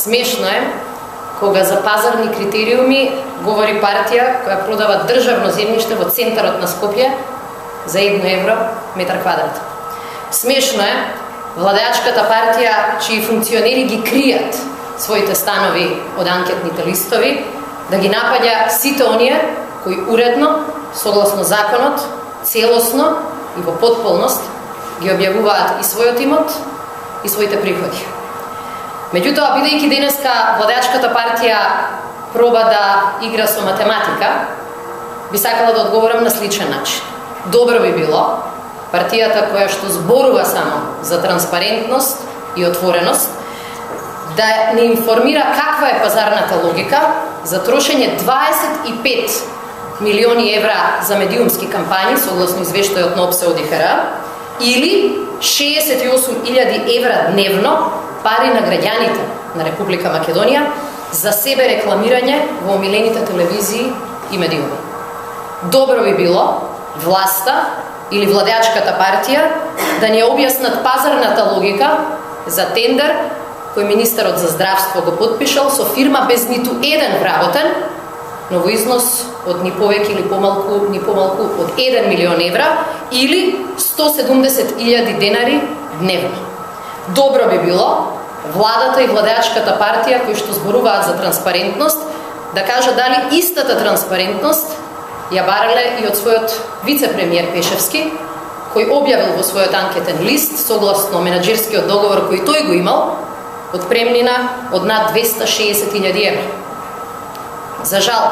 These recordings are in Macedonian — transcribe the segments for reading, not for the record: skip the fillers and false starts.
Смешно е кога за пазарни критериуми говори партија која продава државно земјиште во центарот на Скопје за 1 евро метар квадрат. Смешно е владеачката партија чии функционери ги кријат своите станови од анкетните листови да ги напаѓа сите оние кои уредно, согласно законот, целосно и во потполност ги објавуваат и својот имот и своите приходи. Меѓутоа, бидејќи денеска владеачката партија проба да игра со математика, би сакала да одговорам на сличен начин. Добро би било партијата која што зборува само за транспарентност и отвореност да не информира каква е пазарната логика за трошење 25 милиони евра за медиумски кампањи согласно извештајот на ОПСЕ ОДИХР или 68.000 евра дневно пари на граѓаните на Република Македонија за себе рекламирање во омилените телевизии и медиуми. Добро би било власта или владеачката партија да ни објаснат пазарната логика за тендер кој министерот за здравство го подпишал со фирма без ниту еден вработен, но во износ од ни повеќе или помалку од 1 милион евра или 170.000 денари дневно. Добро би било владата и владеачката партија кои што зборуваат за транспарентност да кажат дали истата транспарентност ја барале и од својот вице-премиер Пешевски, кој објавил во својот анкетен лист согласно менаџерскиот договор кој тој го имал од премнина од над 260.000 евра. За жал,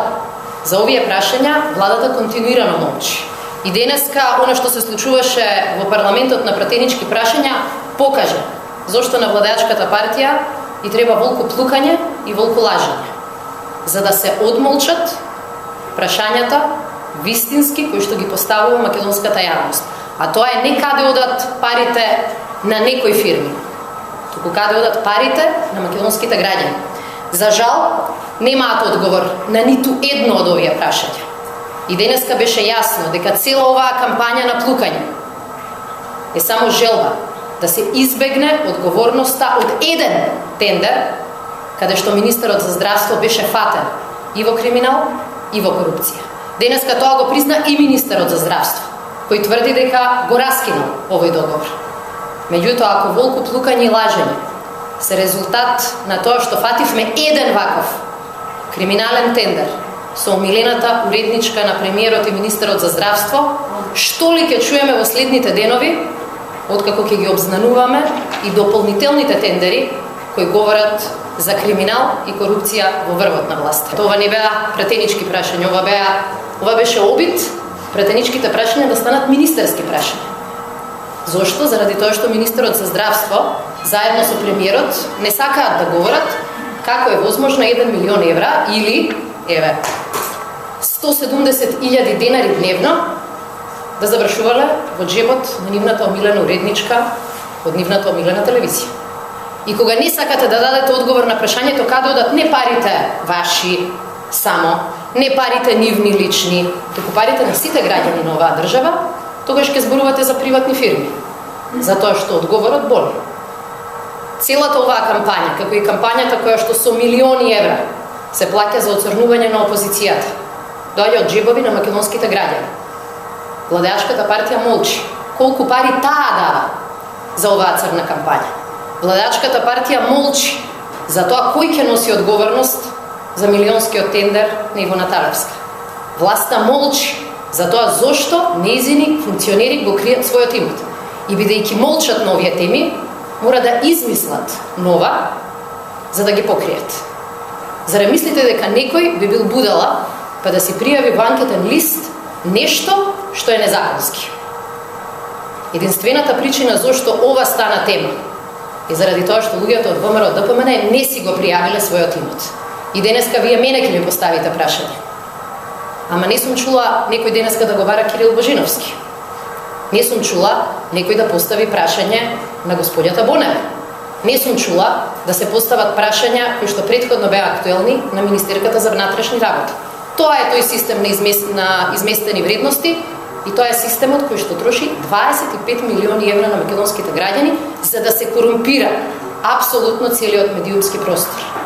за овие прашања владата континуирано молчи. И денеска она што се случуваше во парламентот на пратенички прашања покажа зошто на владеачката партија и треба волку плукање и волку лажење, за да се одмолчат прашањата вистински кои што ги поставува македонската јавност. А тоа е не каде одат парите на некои фирми, туку каде одат парите на македонските граѓани. За жал, немаат одговор на ниту едно од овие прашања. И денеска беше јасно дека цела оваа кампања на плукање е само желба да се избегне одговорноста од еден тендер, каде што министерот за здравство беше фатен и во криминал, и во корупција. Денеска тоа го призна и министерот за здравство, кој тврди дека го раскинал овој договор. Меѓутоа, ако волку плукање и лажење се резултат на тоа што фативме еден ваков криминален тендер со омилената уредничка на премиерот и министерот за здравство, што ли ќе чуеме во следните денови, откако ќе ги обзнануваме и дополнителните тендери кои говорат за криминал и корупција во врвот на власта. Тоа не беа пратенички прашања, ова беше обид пратеничките прашања да станат министерски прашања. Зошто? Заради тоа што министерот за здравство заедно со премиерот не сакаат да говорат како е возможно 1 милион евра или 170.000 денари дневно да завршувале во джебот на нивната омилена уредничка од нивната омилена телевизија. И кога не сакате да дадете одговор на прашањето каде одат не парите ваши само, не парите нивни лични, туку парите на сите граѓани на оваа држава, тогаш ќе зборувате за приватни фирми. Затоа што одговорот боли. Целата оваа кампања, како и кампањата која што со милиони евра се плаќа за оцрнување на опозицијата, доаѓа од джебови на македонските граѓани. Владеачката партија молчи. Колку пари таа дава за оваа црна кампања? Владеачката партија молчи за тоа кој ќе носи одговорност за милионскиот тендер на Ивона Талевска. Власта молчи за тоа зошто нејзини функционери го кријат својот имот. И бидејќи молчат на овие теми, мора да измислат нова за да ги покријат. Заре мислите дека некој би бил будала па да си пријави во анкетен лист нешто што е незаконски? Единствената причина зошто ова стана тема е заради тоа што луѓето од ВМРО ДПМН не си го пријавиле својот имот. И денеска вие мене ќе ми поставите прашање. Ама не сум чула некој денеска да го бара Кирил Божиновски. Не сум чула некој да постави прашање на господјата Бонева. Не сум чула да се постават прашања кои што претходно беа актуелни на министерката за внатрешни работи. Тоа е тој систем на изместени вредности и тоа е системот кој што троши 25 милиони евра на македонските граѓани за да се корумпира апсолутно целиот медиумски простор.